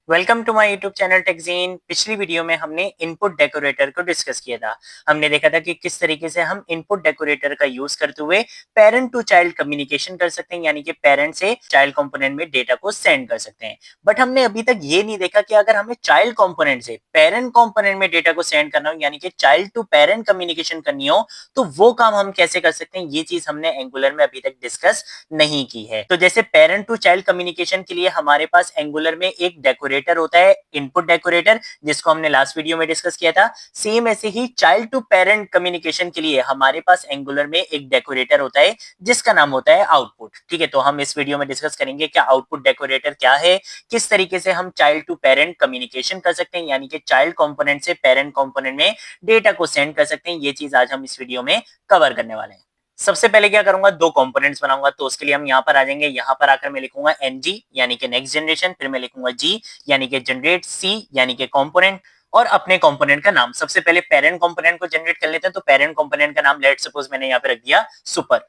Welcome to my YouTube channel TechGene. पिछली video में हमने इनपुट डेकोरेटर को डिस्कस किया था। हमने देखा था कि किस तरीके से हम इनपुट डेकोरेटर का यूज करते हुए पेरेंट टू चाइल्ड कम्युनिकेशन कर सकते हैं, यानी कि पेरेंट से चाइल्ड कंपोनेंट में डेटा को सेंड कर सकते हैं। बट हमने अभी तक ये नहीं देखा कि अगर हमें चाइल्ड कंपोनेंट से पेरेंट कंपोनेंट में डेटा को सेंड करना हो, यानी कि चाइल्ड टू पेरेंट कम्युनिकेशन करनी हो, तो वो काम हम कैसे कर सकते हैं। ये चीज हमने एंगुलर में अभी तक डिस्कस नहीं की है। तो जैसे पेरेंट टू चाइल्ड कम्युनिकेशन के लिए हमारे पास एंगुलर में एक डेकोरेटर होता है, इनपुट डेकोरेटर, जिसको हमने लास्ट वीडियो में डिस्कस किया था। सेम ऐसे ही चाइल्ड टू पेरेंट कम्युनिकेशन के लिए हमारे पास एंगुलर में एक डेकोरेटर होता है जिसका नाम होता है आउटपुट। ठीक है, तो हम इस वीडियो में डिस्कस करेंगे क्या आउटपुट डेकोरेटर क्या है, किस तरीके से हम चाइल्ड टू पेरेंट कम्युनिकेशन कर सकते हैं, यानी कि चाइल्ड कंपोनेंट से पेरेंट कंपोनेंट में डेटा को सेंड कर सकते हैं। ये चीज आज हम इस वीडियो में कवर करने वाले हैं। सबसे पहले क्या करूंगा, दो कंपोनेंट्स बनाऊंगा। तो उसके लिए हम यहाँ पर आ जाएंगे, यहाँ पर आकर मैं लिखूंगा एनजी यानी कि नेक्स्ट जनरेशन, फिर मैं लिखूंगा जी यानी कि जनरेट, सी यानी कि कंपोनेंट, और अपने कंपोनेंट का नाम। सबसे पहले पेरेंट कंपोनेंट को जनरेट कर लेते हैं। तो पेरेंट कंपोनेंट का नाम लेट सपोज मैंने यहाँ पे रख दिया सुपर।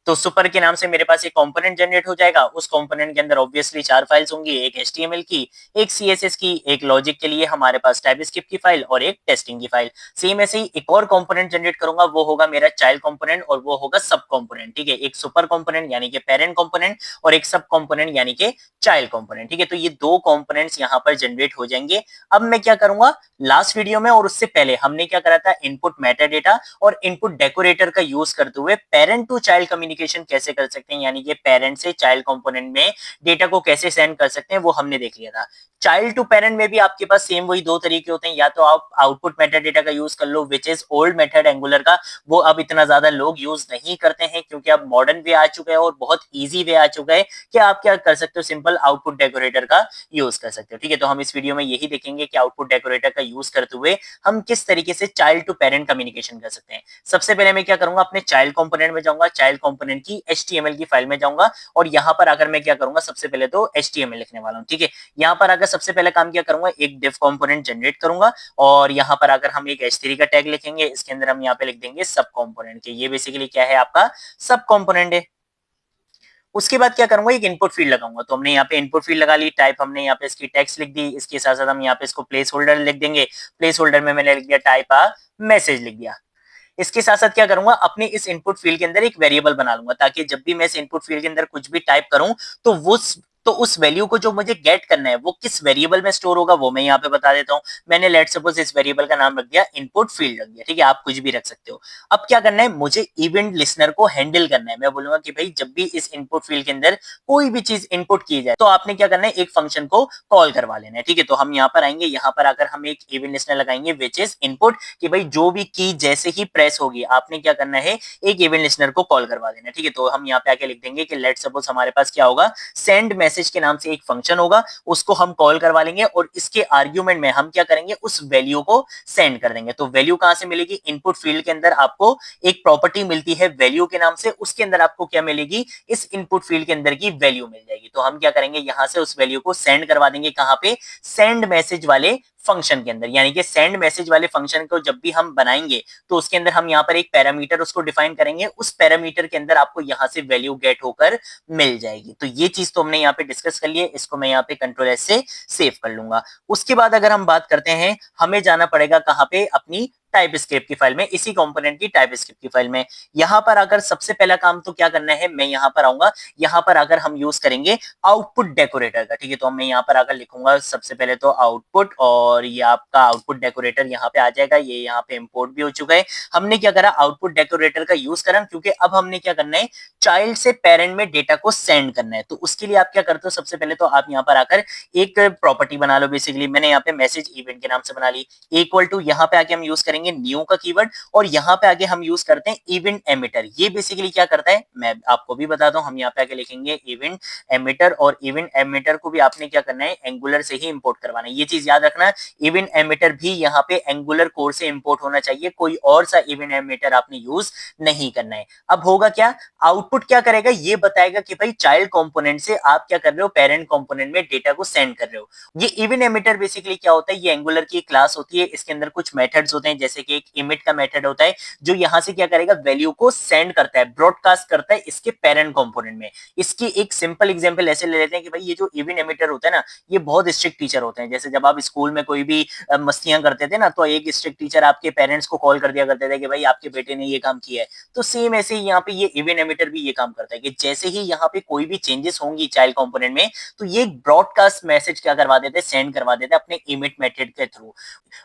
तो सुपर के नाम से मेरे पास एक कंपोनेंट जनरेट हो जाएगा। उस कंपोनेंट के अंदर ऑब्वियसली चार फाइल्स होंगी, एक एचटीएमएल की, एक सीएसएस की, एक लॉजिक के लिए हमारे पास टाइपस्क्रिप्ट की फाइल और एक टेस्टिंग की फाइल। सेम ऐसे ही एक और कंपोनेंट जनरेट करूंगा, वो होगा मेरा चाइल्ड कंपोनेंट और वो होगा सब कंपोनेंट। ठीक है, एक सुपर कंपोनेंट यानी कि पेरेंट कंपोनेंट और एक सब कंपोनेंट यानी कि चाइल्ड कंपोनेंट। ठीक है, तो ये दो कंपोनेंट्स यहाँ पर जनरेट हो जाएंगे। अब मैं क्या करूंगा, लास्ट वीडियो में और उससे पहले हमने क्या करा था, इनपुट मेटा डेटा और इनपुट डेकोरेटर का यूज करते हुए पेरेंट टू चाइल्ड कम्युनिकेशन कैसे कर सकते हैं, यानी कि पेरेंट से चाइल्ड कंपोनेंट में डेटा को कैसे सेंड कर सकते हैं, वो हमने देख लिया था। चाइल्ड टू पेरेंट में भी आपके पास सेम वही दो तरीके होते हैं, या तो आप आउटपुट मेटा डेटा का यूज कर लो, which is old method Angular का। वो अब इतना ज्यादा लोग यूज नहीं करते हैं क्योंकि अब मॉडर्न वे आ चुका है और बहुत ईजी वे आ चुका है कि आप क्या कर सकते हो, सिंपल आउटपुट डेकोरेटर का यूज कर सकते हो। ठीक है, तो हम इस वीडियो में यही देखेंगे कि आउटपुट डेकोरेटर का यूज करते हुए हम किस तरीके से चाइल्ड टू पेरेंट कम्युनिकेशन कर सकते हैं। सबसे पहले मैं क्या करूंगा, अपने चाइल्ड कंपोनेंट में जाऊंगा, चाइल्ड कंपोनेंट की एचटीएमएल की फाइल में जाऊंगा और यहां पर आकर मैं क्या करूंगा, सबसे पहले तो एचटीएमएल लिखने वाला हूं। ठीक है, यहां पर आकर सबसे पहले काम क्या करूंगा, एक डिव कंपोनेंट जनरेट करूंगा और यहां पर आकर हम एक h3 का टैग लिखेंगे। इसके अंदर हम यहाँ पे लिख देंगे सब कंपोनेंट के। ये बेसिकली क्या है, आपका सब कंपोनेंट है। उसके बाद क्या करूंगा, एक इनपुट फील्ड लगाऊंगा। तो हमने यहाँ पे इनपुट फील्ड लगा ली, टाइप हमने यहाँ पे इसकी टेक्स्ट लिख दी। इसके साथ साथ हम यहाँ पे इसको प्लेस होल्डर लिख देंगे। प्लेस होल्डर में मैंने लिख दिया टाइप आ मैसेज लिख दिया। इसके साथ साथ क्या करूंगा, अपने इस इनपुट फील्ड के अंदर एक वेरिएबल बना लूंगा ताकि जब भी मैं इस इनपुट फील्ड के अंदर कुछ भी टाइप करूं तो उस वैल्यू को जो मुझे गेट करना है वो किस वेरिएबल में स्टोर होगा वो मैं यहाँ पे बता देता हूँ। मैंने लेट सपोज इस वेरिएबल का नाम रख दिया इनपुट फील्ड रख दिया। ठीक है, आप कुछ भी रख सकते हो। अब क्या करना है, मुझे इवेंट लिसनर को हैंडल करना है। मैं बोलूंगा कि भाई जब भी इस इनपुट फील्ड के अंदर कोई भी चीज इनपुट की जाए तो आपने क्या करना है, एक फंक्शन को कॉल करवा लेना है। ठीक है, तो हम यहाँ पर आएंगे, यहाँ पर आकर हम एक इवेंट लिसनर लगाएंगे विच इज इनपुट, कि भाई जो भी की जैसे ही प्रेस होगी आपने क्या करना है, एक इवेंट लिसनर को कॉल करवा देना। ठीक है, तो हम यहाँ पे आके लिख देंगे कि लेट सपोज हमारे पास क्या होगा, सेंड मैसेज के नाम से एक फंक्शन होगा, उसको हम कॉल करवा लेंगे और इसके आर्ग्यूमेंट में हम क्या करेंगे, उस वैल्यू को सेंड कर देंगे। तो वैल्यू कहां से मिलेगी, इनपुट फील्ड के अंदर आपको एक प्रॉपर्टी मिलती है वैल्यू के नाम से, उसके अंदर आपको क्या मिलेगी, इस इनपुट फील्ड के अंदर की वैल्यू मिल जाएगी। तो हम क्या करेंगे, यहां से उस वैल्यू को सेंड करवा देंगे कहां पे, सेंड मैसेज वाले फंक्शन के अंदर। यानी कि सेंड मैसेज वाले फंक्शन को जब भी हम बनाएंगे तो उसके अंदर हम यहाँ पर एक पैरामीटर उसको डिफाइन करेंगे, उस पैरामीटर के अंदर आपको यहाँ से वैल्यू गेट होकर मिल जाएगी। तो ये चीज तो हमने यहाँ पे डिस्कस कर ली है, इसको मैं यहाँ पे कंट्रोल एस से सेव कर लूंगा। उसके बाद अगर हम बात करते हैं, हमें जाना पड़ेगा कहाँ पे, अपनी टाइप स्क्रिप्ट की फाइल में, इसी कंपोनेंट की टाइप स्क्रिप्ट की फाइल में। यहां पर आकर सबसे पहला काम तो क्या करना है, मैं यहां पर आऊंगा, यहां पर आकर हम यूज करेंगे आउटपुट डेकोरेटर का। ठीक है, तो मैं यहां पर आकर लिखूंगा सबसे पहले तो आउटपुट, और ये आपका आउटपुट डेकोरेटर यहाँ पे आ जाएगा। ये यहाँ पे इंपोर्ट भी हो चुका है। हमने क्या करा, आउटपुट डेकोरेटर का यूज करा, क्योंकि अब हमने क्या करना है, चाइल्ड से पेरेंट में डेटा को सेंड करना है। तो उसके लिए आप क्या करते हो, सबसे पहले तो आप यहाँ पर आकर एक प्रॉपर्टी बना लो। बेसिकली मैंने यहाँ पे मैसेज इवेंट के नाम से बना ली, इक्वल टू यहाँ पे आके हम यूज करेंगे न्यू का कीवर्ड, और यहाँ पे आगे हम यूज करते हैं इवेंट एमिटर। ये बेसिकली क्या करता है, मैं आपको भी बताता हूँ। हम यहाँ पे आके लिखेंगे इवेंट एमिटर, और इवेंट एमिटर को भी आपने क्या करना है, एंगुलर से ही इंपोर्ट करवाना है। ये चीज याद रखना, इवेंट एमिटर भी यहाँ पे एंगुलर कोड से इंपोर्ट होना चाहिए, कोई और सा इवेंट एमिटर आपने यूज नहीं करना है। अब होगा क्या, आउटपुट क्या करेगा, ये बताएगा कि भाई चाइल्ड कंपोनेंट से आप क्या कर रहे हो, पेरेंट कंपोनेंट में डेटा को सेंड कर रहे हो। ये इवेंट एमिटर बेसिकली क्या होता है, ये एंगुलर की क्लास होती है, इसके अंदर कुछ मेथड्स होते हैं, जैसे जैसे कि एक इमिट का मेथड होता है जो यहाँ से क्या करेगा, वैल्यू को सेंड करता है, ब्रॉडकास्ट करता है इसके पेरेंट कंपोनेंट में। इसकी एक सिंपल एग्जांपल ऐसे ले लेते हैं कि भाई ये जो इवन एमिटर होता है ना, ये बहुत स्ट्रिक्ट टीचर होते हैं। जैसे जब आप स्कूल में कोई भी मस्तियां करते थे ना, तो एक स्ट्रिक्ट टीचर आपके पेरेंट्स को कॉल कर दिया करते थे कि भाई आपके बेटे ने ये काम किया है। तो सेम ऐसे ही यहाँ पे ये इवन एमिटर भी ये काम करता है कि जैसे ही यहाँ पे कोई भी चेंजेस होंगी चाइल्ड कंपोनेंट में, तो ये ब्रॉडकास्ट मैसेज क्या करवा देते हैं, सेंड करवा देते हैं अपने इमिट मेथड के थ्रू।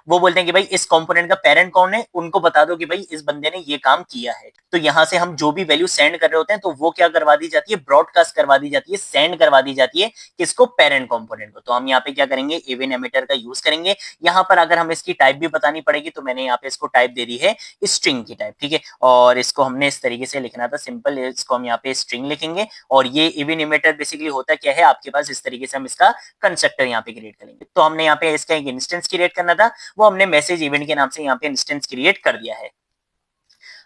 वो बोलते हैं कि भाई इस कंपोनेंट का पेरेंट कौन है, उनको बता दो कि भाई इस बंदे ने ये काम किया है। तो यहाँ से हम जो भी वैल्यू सेंड कर रहे होते हैं तो वो क्या करवा दी जाती है, ब्रॉडकास्ट करवा दी जाती है, सेंड करवा दी जाती है किसको, पेरेंट कंपोनेंट को। तो हम यहाँ पे क्या करेंगे, इवन एमिटर का यूज करेंगे। यहाँ पर अगर हम इसकी टाइप भी बतानी पड़ेगी तो मैंने यहाँ पे इसको टाइप दे दी है स्ट्रिंग की टाइप, ठीक है। और इसको हमने इस तरीके से लिखना था, सिंपल, इसको हम यहाँ पे स्ट्रिंग लिखेंगे। और ये इवन एमिटर बेसिकली होता क्या है आपके पास, इस तरीके से हम इसका कंस्ट्रक्टर यहाँ पे क्रिएट करेंगे। तो हमने यहाँ पे इसका एक इंस्टेंस क्रिएट करना था, वो हमने मैसेज इवेंट के नाम से यहाँ पे इंस्टेंस क्रिएट कर दिया है।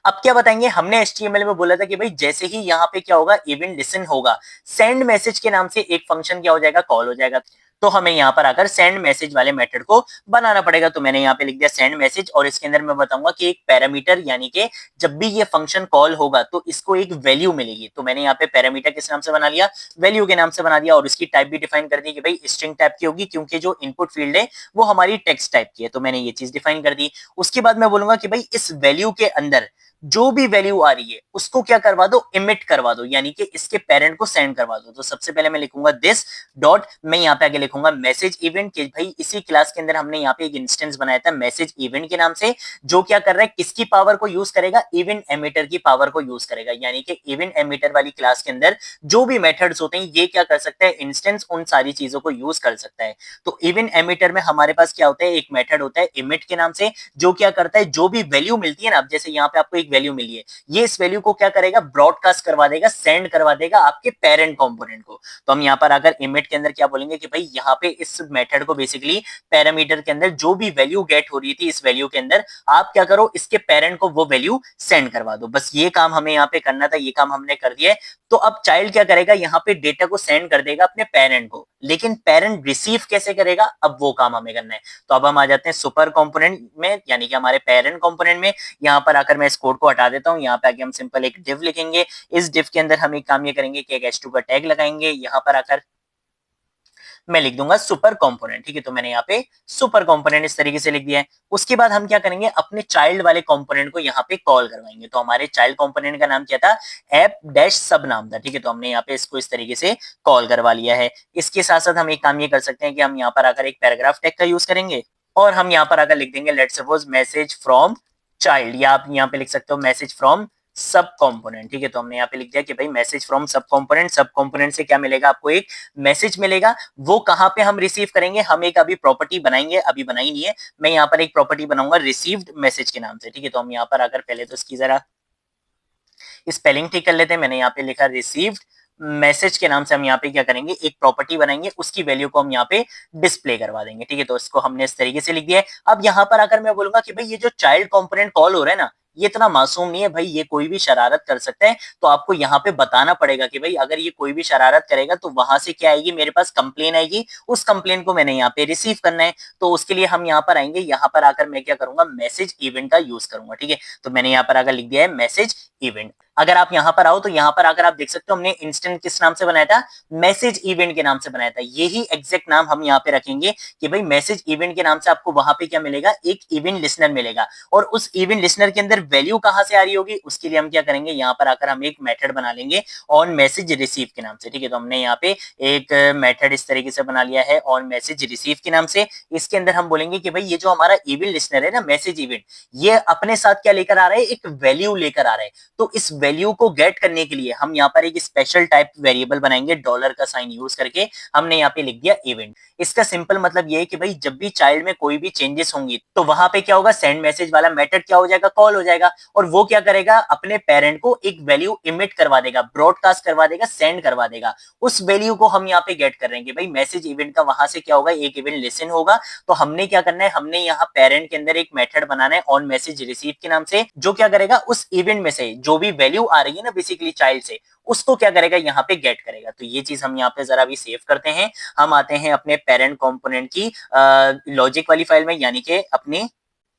अब क्या बताएंगे, हमने HTML में बोला था कि भाई जैसे ही यहाँ पे क्या होगा, इवेंट लिसन होगा, सेंड मैसेज के नाम से एक फंक्शन क्या हो जाएगा, कॉल हो जाएगा। तो हमें यहाँ पर आकर सेंड मैसेज वाले मेथड को बनाना पड़ेगा। तो मैंने यहाँ पे लिख दिया सेंड मैसेज, और इसके अंदर मैं बताऊंगा कि एक पैरामीटर, यानी कि जब भी ये फंक्शन कॉल होगा तो इसको एक वैल्यू मिलेगी। तो मैंने यहाँ पे पैरामीटर किस नाम से बना लिया, वैल्यू के नाम से बना दिया। और इसकी टाइप भी डिफाइन कर दी कि भाई स्ट्रिंग टाइप की होगी, क्योंकि जो इनपुट फील्ड है वो हमारी टेक्स्ट टाइप की है। तो मैंने ये चीज डिफाइन कर दी। उसके बाद मैं बोलूंगा कि भाई इस वैल्यू के अंदर जो भी वैल्यू आ रही है उसको क्या करवा दो, इमिट करवा दो, यानी कि इसके पेरेंट को सेंड करवा दो। तो सबसे पहले मैं लिखूंगा दिस डॉट, मैं यहाँ पे आगे लिखूंगा मैसेज इवेंट के भाई इसी क्लास के अंदर हमने यहाँ पे एक इंस्टेंस बनाया था मैसेज इवेंट के नाम से, जो क्या कर रहा है, किसकी पावर को यूज करेगा, इवन एमिटर की पावर को यूज करेगा। यानी कि इवन एमिटर वाली क्लास के अंदर जो भी मेथड्स होते हैं ये क्या कर सकता है, इंस्टेंस उन सारी चीजों को यूज कर सकता है। तो इवन एमिटर में हमारे पास क्या होता है, एक मेथड होता है इमिट के नाम से, जो क्या करता है, जो भी वैल्यू मिलती है ना, अब जैसे यहाँ पे आपको एक वैल्यू मिली है, ये इस वैल्यू को क्या करेगा, ब्रॉडकास्ट करवा देगा, सेंड करवा देगा आपके पेरेंट कंपोनेंट को। तो हम यहाँ पर अगर इमिट के अंदर क्या बोलेंगे कि भाई यहाँ पे इस मेथड को बेसिकली पैरामीटर के अंदर जो भी वैल्यू गेट हो रही थी इस वैल्यू के अंदर, आप क्या करो, इसके पेरेंट को वो वैल्यू सेंड करवा दो। बस ये काम हमें यहाँ पे करना था, ये काम हमने कर दिया है। तो अब चाइल्ड क्या करेगा, यहाँ पे डेटा को सेंड कर देगा अपने पेरेंट को, लेकिन पेरेंट रिसीव कैसे करेगा, अब वो काम हमें करना है। तो अब हम आ जाते हैं सुपर कंपोनेंट में, यानी कि हमारे पेरेंट कंपोनेंट में। यहाँ पर आकर मैं इस कोड को हटा देता हूँ। यहाँ पे आके हम सिंपल एक डिव लिखेंगे। इस डिव के अंदर हम एक काम ये करेंगे कि एक h2 का टैग लगाएंगे। यहाँ पर आकर मैं लिख दूंगा सुपर कंपोनेंट, ठीक है। तो मैंने यहाँ पे सुपर कंपोनेंट इस तरीके से लिख दिया है। उसके बाद हम क्या करेंगे, अपने चाइल्ड वाले कंपोनेंट को यहाँ पे कॉल करवाएंगे। तो हमारे चाइल्ड कंपोनेंट का नाम क्या था, ऐप डैश सब नाम था, ठीक है। तो हमने यहाँ पे इसको इस तरीके से कॉल करवा लिया है। इसके साथ साथ हम एक काम ये कर सकते हैं कि हम यहाँ पर आकर एक पैराग्राफ टैग का यूज करेंगे, और हम यहाँ पर आकर लिख देंगे let's suppose message from child, या आप यहाँ पे लिख सकते हो मैसेज फ्रॉम सब कंपोनेंट, ठीक है। तो हमने यहाँ पे लिख दिया कि भाई मैसेज फ्रॉम सब कंपोनेंट। सब कंपोनेंट से क्या मिलेगा, आपको एक मैसेज मिलेगा। वो कहाँ पे हम रिसीव करेंगे, हम एक अभी प्रॉपर्टी बनाएंगे, अभी बनाई नहीं है। मैं यहाँ पर एक प्रॉपर्टी बनाऊंगा रिसीव्ड मैसेज के नाम से, ठीक है। तो हम यहाँ पर आकर पहले तो इसकी जरा स्पेलिंग ठीक कर लेते हैं। मैंने यहाँ पे लिखा रिसीव्ड मैसेज के नाम से, हम यहाँ पे क्या करेंगे, एक प्रॉपर्टी बनाएंगे, उसकी वैल्यू को हम यहाँ पे डिस्प्ले करवा देंगे, ठीक है। तो इसको हमने इस तरीके से लिख दिया है। अब यहाँ पर आकर मैं बोलूंगा कि भाई ये जो चाइल्ड कंपोनेंट कॉल हो रहा है ना, ये इतना मासूम नहीं है भाई, ये कोई भी शरारत कर सकता है। तो आपको यहाँ पे बताना पड़ेगा कि भाई अगर ये कोई भी शरारत करेगा तो वहां से क्या आएगी, मेरे पास कंप्लेन आएगी, उस कंप्लेन को मैंने यहाँ पे रिसीव करना है। तो उसके लिए हम यहाँ पर आएंगे, यहाँ पर आकर मैं क्या करूंगा, मैसेज इवेंट का यूज करूंगा, ठीक है। तो मैंने यहाँ पर आकर लिख दिया है मैसेज इवेंट। अगर आप यहाँ पर आओ तो यहाँ पर आकर आप देख सकते हो हमने इंस्टेंट किस नाम से बनाया था, मैसेज इवेंट के नाम से बनाया था। यही एग्जैक्ट नाम हम यहाँ पे रखेंगे कि भाई मैसेज इवेंट के नाम से आपको वहां पे क्या मिलेगा, एक इवेंट लिसनर मिलेगा। और उस इवेंट लिसनर के अंदर वैल्यू कहां से आ रही होगी, उसके लिए हम क्या करेंगे, यहाँ पर आकर हम एक मेथड बना लेंगे ऑन मैसेज रिसीव के नाम से, ठीक है। तो हमने यहाँ पे एक मेथड इस तरीके से बना लिया है ऑन मैसेज रिसीव के नाम से। इसके अंदर हम बोलेंगे कि भाई ये जो हमारा इवेंट लिसनर है ना, मैसेज इवेंट, ये अपने साथ क्या लेकर आ रहा है, एक वैल्यू लेकर आ रहा है। तो इस वैल्यू को गेट करने के लिए हम यहाँ पर एक स्पेशल टाइप वेरिएबल बनाएंगे डॉलर का साइन यूज करके। हमने यहाँ पे लिख दिया इवेंट। इसका सिंपल मतलब ये है कि भाई जब भी चाइल्ड में कोई भी चेंजेस होंगी तो वहां पे क्या होगा, सेंड मैसेज वाला मेथड क्या हो जाएगा, कॉल हो जाएगा। और वो क्या करेगा, अपने पेरेंट को एक वैल्यू इमिट करवा देगा, ब्रॉडकास्ट करवा देगा, सेंड करवा देगा। उस वैल्यू को हम यहाँ पे गेट कर रहे हैं कि भाई मैसेज इवेंट का वहां से क्या होगा, एक इवेंट लिसन होगा। तो हमने क्या करना है, हमने यहाँ पेरेंट के अंदर एक मेथड बनाना है ऑन मैसेज रिसीव के नाम से, जो क्या करेगा, उस इवेंट में से जो भी वैल्यू आ रही है ना बेसिकली चाइल्ड से, उसको क्या करेगा, यहाँ पे गेट करेगा। तो ये चीज हम यहाँ पे जरा भी सेव करते हैं। हम आते हैं अपने पेरेंट कंपोनेंट की लॉजिक वाली फाइल में, यानी कि अपनी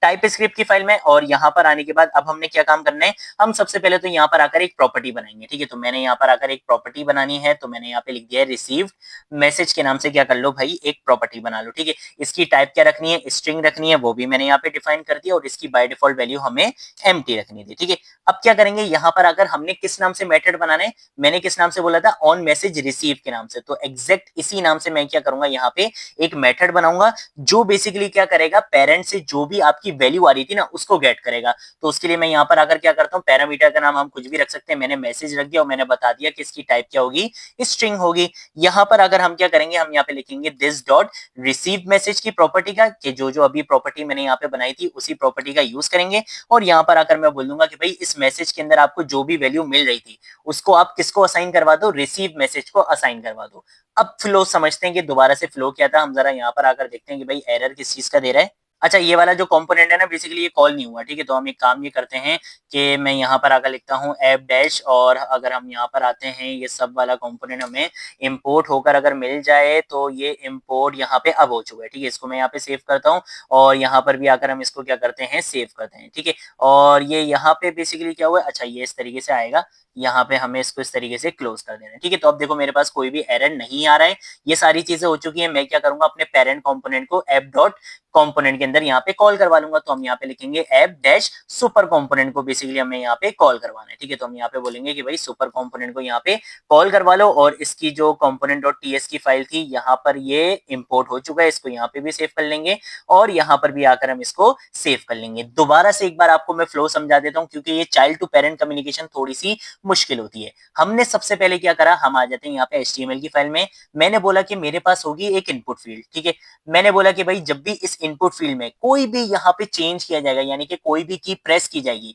टाइप स्क्रिप्ट की फाइल में। और यहाँ पर आने के बाद अब हमने क्या काम करना है, हम सबसे पहले तो यहाँ पर आकर एक प्रॉपर्टी बनाएंगे। ठीक है, तो मैंने यहाँ पर आकर एक प्रॉपर्टी बनानी है, तो मैंने यहाँ पे लिख दिया है रिसीव्ड मैसेज के नाम से क्या कर लो भाई, एक प्रॉपर्टी बना लो। ठीक है, इसकी टाइप क्या रखनी है, स्ट्रिंग रखनी है, वो भी मैंने यहाँ पे डिफाइन कर दिया, और इसकी बाय डिफॉल्ट वैल्यू हमें एम्प्टी रखनी थी। ठीक है, अब क्या करेंगे, यहाँ पर आकर हमने किस नाम से मेथड बनाना है, मैंने किस नाम से बोला था, ऑन मैसेज रिसीव के नाम से। तो एग्जैक्ट इसी नाम से मैं क्या करूंगा, यहाँ पे एक मेथड बनाऊंगा जो बेसिकली क्या करेगा, पेरेंट से जो भी आपकी वैल्यू आ रही थी ना उसको गेट करेगा। तो उसके लिए मैं यहाँ पर आकर क्या करता हूँ, पैरामीटर का नाम हम कुछ भी रख सकते हैं, मैंने मैसेज रख दिया और मैंने बता दिया कि इसकी टाइप क्या होगी, स्ट्रिंग होगी। यहाँ पर अगर हम क्या करेंगे, हम यहाँ पे लिखेंगे दिस डॉट रिसीव मैसेज की प्रॉपर्टी का, कि जो जो अभी प्रॉपर्टी मैंने यहाँ पे बनाई थी उसी प्रॉपर्टी का यूज करेंगे। और यहाँ पर आकर मैं बोल दूंगा कि भाई इस मैसेज के अंदर आपको जो भी वैल्यू मिल रही थी उसको आप किसको असाइन करवा दो, रिसीव मैसेज को असाइन करवा दो। अब फ्लो समझते हैं कि दोबारा से फ्लो क्या था, हम जरा यहाँ पर आकर देखते हैं कि भाई एरर किस चीज का दे रहा है। अच्छा, ये वाला जो कंपोनेंट है ना, बेसिकली ये कॉल नहीं हुआ। ठीक है, तो हम एक काम ये करते हैं कि मैं यहाँ पर आकर लिखता हूँ ऐप डैश, और अगर हम यहाँ पर आते हैं, ये सब वाला कंपोनेंट हमें इंपोर्ट होकर अगर मिल जाए तो ये इंपोर्ट यहाँ पे अब हो चुका है। ठीक है, इसको मैं यहाँ पे सेव करता हूँ, और यहाँ पर भी आकर हम इसको क्या करते हैं, सेव करते हैं। ठीक है, और ये यहाँ पे बेसिकली क्या हुआ, अच्छा ये इस तरीके से आएगा, यहाँ पे हमें इसको इस तरीके से क्लोज कर देना है। ठीक है, तो अब देखो मेरे पास कोई भी एरर नहीं आ रहा है, ये सारी चीजें हो चुकी है। मैं क्या करूंगा, अपने पेरेंट कंपोनेंट को ऐप डॉट कंपोनेंट के अंदर यहाँ पे कॉल करवा लूंगा। तो हम यहाँ पे लिखेंगे ऐप डैश सुपर कंपोनेंट को बेसिकली हमें यहाँ पे कॉल करवाना है। ठीक है, तो हम यहाँ पे बोलेंगे कि भाई सुपर कंपोनेंट को यहाँ पे कॉल करवा लो, और इसकी जो कंपोनेंट डॉट टीएस की फाइल थी यहाँ पर ये इंपोर्ट हो चुका है, इसको यहाँ पे भी सेव कर लेंगे, और यहाँ पर भी आकर हम इसको सेव कर लेंगे। दोबारा से एक बार आपको मैं फ्लो समझा देता हूँ, क्योंकि ये चाइल्ड टू पेरेंट कम्युनिकेशन थोड़ी सी मुश्किल होती है। हमने सबसे पहले क्या करा, हम आ जाते हैं यहाँ पे HTML की फाइल में। मैंने बोला कि मेरे पास होगी एक इनपुट फील्ड। ठीक है, मैंने बोला कि भाई जब भी इस इनपुट फील्ड में कोई भी यहाँ पे चेंज किया जाएगा, यानी कि कोई भी की प्रेस की जाएगी,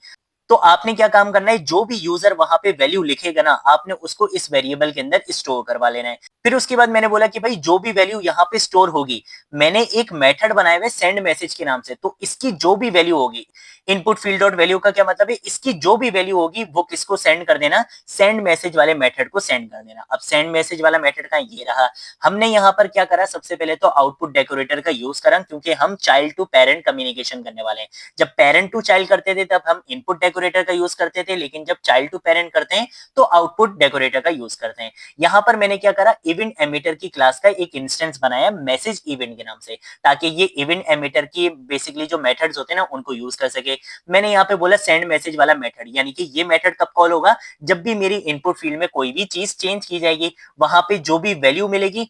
तो आपने क्या काम करना है, जो भी यूजर वहां पे वैल्यू लिखेगा ना, आपने उसको इस वेरिएबल के अंदर स्टोर करवा लेना है। फिर उसके बाद मैंने बोला कि भाई जो भी वैल्यू यहाँ पे स्टोर होगी, मैंने एक मेथड बनाया हुआ सेंड मैसेज के नाम से, तो इसकी जो भी वैल्यू होगी, इनपुट फील्ड डॉट वैल्यू का क्या मतलब है, इसकी जो भी वैल्यू होगी वो किसको सेंड कर देना, सेंड मैसेज वाले मेथड को सेंड कर देना। अब सेंड मैसेज वाला मेथड का ये रहा। हमने यहाँ पर क्या करा, सबसे पहले तो आउटपुट डेकोरेटर का यूज करा, क्योंकि हम चाइल्ड टू पेरेंट कम्युनिकेशन करने वाले हैं। जब पेरेंट टू चाइल्ड करते थे तब हम इनपुट डेकोरेटर का यूज करते थे, लेकिन जब चाइल्ड टू पेरेंट करते हैं तो आउटपुट डेकोरेटर का यूज करते हैं। यहाँ पर मैंने क्या करा, इवेंट एमिटर की क्लास का एक इंस्टेंस बनाया मैसेज इवेंट के नाम से, ताकि ये इवेंट एमिटर की बेसिकली जो मेथड्स होते हैं ना उनको यूज कर सके। मैंने यहाँ पे बोला सेंड मैसेज वाला मेथड, यानी कि ये मेथड कब कॉल होगा, जब भी मेरी इनपुट फील्ड में कोई भी चीज चेंज की जाएगी, वहां पे जो भी वैल्यू मिलेगी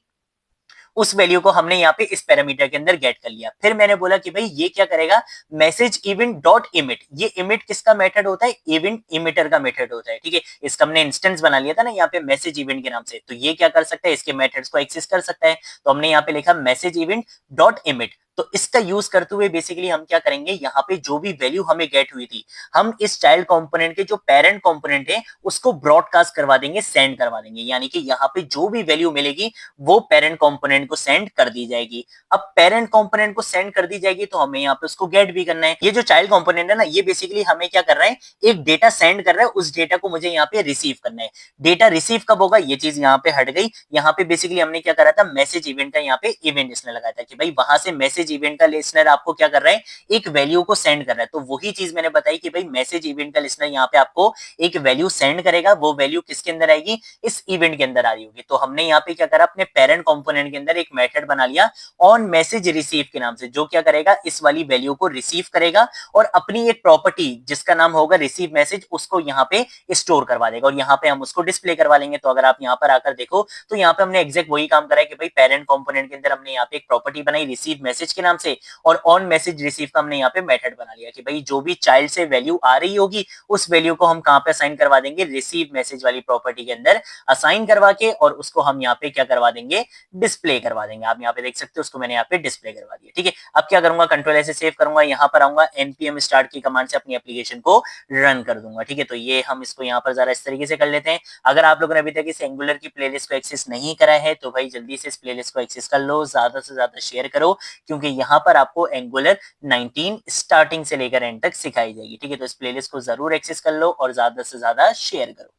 उस वैल्यू को हमने यहाँ पे इस पैरामीटर के अंदर गेट कर लिया। फिर मैंने बोला कि भाई ये क्या करेगा, मैसेज इवेंट डॉट इमिट। ये इमिट किसका मेथड होता है, इवेंट इमिटर का मेथड होता है। ठीक है, इसका हमने इंस्टेंस बना लिया था ना यहाँ पे मैसेज इवेंट के नाम से, तो ये क्या कर सकता है, इसके मेथड्स को एक्सेस कर सकता है। तो हमने यहाँ पे लिखा मैसेज इवेंट डॉट इमिट। तो इसका यूज करते हुए बेसिकली हम क्या करेंगे, यहाँ पे जो भी वैल्यू हमें गेट हुई थी, हम इस चाइल्ड कंपोनेंट के जो पेरेंट कंपोनेंट है उसको ब्रॉडकास्ट करवा देंगे, सेंड करवा देंगे। यानी कि यहाँ पे जो भी वैल्यू मिलेगी वो पेरेंट कंपोनेंट को सेंड कर दी जाएगी। अब पेरेंट कंपोनेंट को सेंड कर दी जाएगी तो हमें यहाँ पे उसको गेट भी करना है। ये जो चाइल्ड कंपोनेंट है ना, ये बेसिकली हमें क्या कर रहा है, एक डेटा सेंड कर रहा है, उस डेटा को मुझे यहाँ पे रिसीव करना है। डेटा रिसीव कब होगा, ये चीज यहाँ पे हट गई। यहाँ पे बेसिकली हमने क्या करा था, मैसेज इवेंट का यहाँ पे इवेंट लिस्नर लगाया था, कि भाई वहां से मैसेज इवेंट का लिस्नर आपको क्या कर रहा है, एक वैल्यू को सेंड कर रहा है। तो वही चीज मैंने बताई कि भाई मैसेज इवेंट का लिस्नर यहाँ पे आपको एक वैल्यू सेंड करेगा, वो वैल्यू किसके अंदर आएगी, इस इवेंट के अंदर आ रही होगी। तो हमने यहाँ पे क्या करा, अपने पेरेंट कंपोनेंट के अंदर एक मेथड बना लिया ऑन मैसेज रिसीव के नाम से, जो क्या करेगा, इस वाली वैल्यू को रिसीव करेगा और अपनी एक प्रॉपर्टी जिसका नाम होगा रिसीव मैसेज उसको यहाँ पे स्टोर करवा देगा, और यहाँ पे हम उसको डिस्प्ले करवा लेंगे। तो अगर आप यहाँ पर आकर देखो तो यहाँ पे हमने एग्जैक्ट वही काम करा है कि भाई पेरेंट कंपोनेंट के अंदर हमने यहाँ पे एक प्रॉपर्टी बनाई रिसीव मैसेज के नाम से, और ऑन मैसेज रिसीव का हमने यहाँ पे मेथड बना लिया कि भाई जो भी चाइल्ड से वैल्यू आ रही होगी उस वैल्यू को हम कहाँ पे असाइन करवा देंगे, रिसीव मैसेज वाली प्रॉपर्टी के अंदर असाइन करवा के, और उसको हम यहाँ पे क्या करवा देंगे, डिस्प्ले करवा देंगे। आप यहाँ पे देख सकते हो, उसको मैंने यहाँ पे डिस्प्ले करवा दिया। ठीक है, अब क्या करूंगा, कंट्रोल ऐसे सेव करूंगा, यहाँ पर आऊंगा, npm start की कमांड से अपनी एप्लीकेशन को रन कर दूंगा। ठीक है, तो ये हम इसको यहाँ पर जरा इस तरीके से कर लेते हैं। अगर आप लोगों ने अभी तक इस एंगुलर की प्लेलिस्ट को एक्सेस नहीं करा है तो भाई जल्दी से इस प्लेलिस्ट को एक्सेस कर लो, ज्यादा से ज्यादा शेयर करो, क्योंकि यहाँ पर आपको एंगुलर 19 स्टार्टिंग से लेकर एंड तक सिखाई जाएगी। ठीक है, तो इस प्लेलिस्ट को जरूर एक्सेस कर लो और ज्यादा से ज्यादा शेयर करो।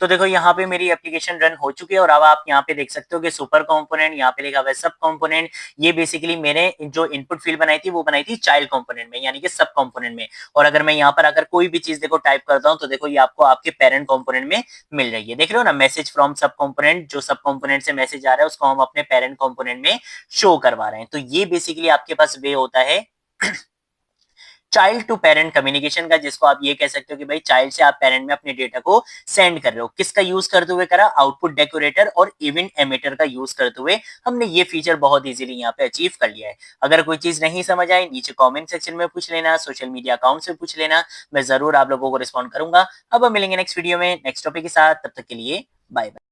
तो देखो यहाँ पे मेरी एप्लीकेशन रन हो चुकी है और अब आप यहाँ पे देख सकते हो कि सुपर कंपोनेंट, यहाँ पे लिखा हुआ है सब कंपोनेंट। ये बेसिकली मैंने जो इनपुट फील्ड बनाई थी वो बनाई थी चाइल्ड कंपोनेंट में, यानी कि सब कंपोनेंट में। और अगर मैं यहाँ पर अगर कोई भी चीज देखो टाइप करता हूँ तो देखो ये आपको आपके पेरेंट कंपोनेंट में मिल रही है। देख रहे हो ना, मैसेज फ्रॉम सब कंपोनेंट, जो सब कंपोनेंट से मैसेज आ रहा है उसको हम अपने पेरेंट कंपोनेंट में शो करवा रहे हैं। तो ये बेसिकली आपके पास वे होता है चाइल्ड टू पेरेंट कम्युनिकेशन का, जिसको आप ये कह सकते हो कि भाई चाइल्ड से आप पेरेंट में अपने डेटा को सेंड कर रहे हो। किसका यूज करते हुए करा? आउटपुट डेकोरेटर और इवेंट एमिटर का यूज करते हुए हमने ये फीचर बहुत इजीली यहाँ पे अचीव कर लिया है। अगर कोई चीज नहीं समझ आए नीचे कमेंट सेक्शन में पूछ लेना, सोशल मीडिया अकाउंट से पूछ लेना, मैं जरूर आप लोगों को रिस्पॉन्ड करूंगा। अब हम मिलेंगे नेक्स्ट वीडियो में नेक्स्ट टॉपिक के साथ, तब तक के लिए बाय बाय।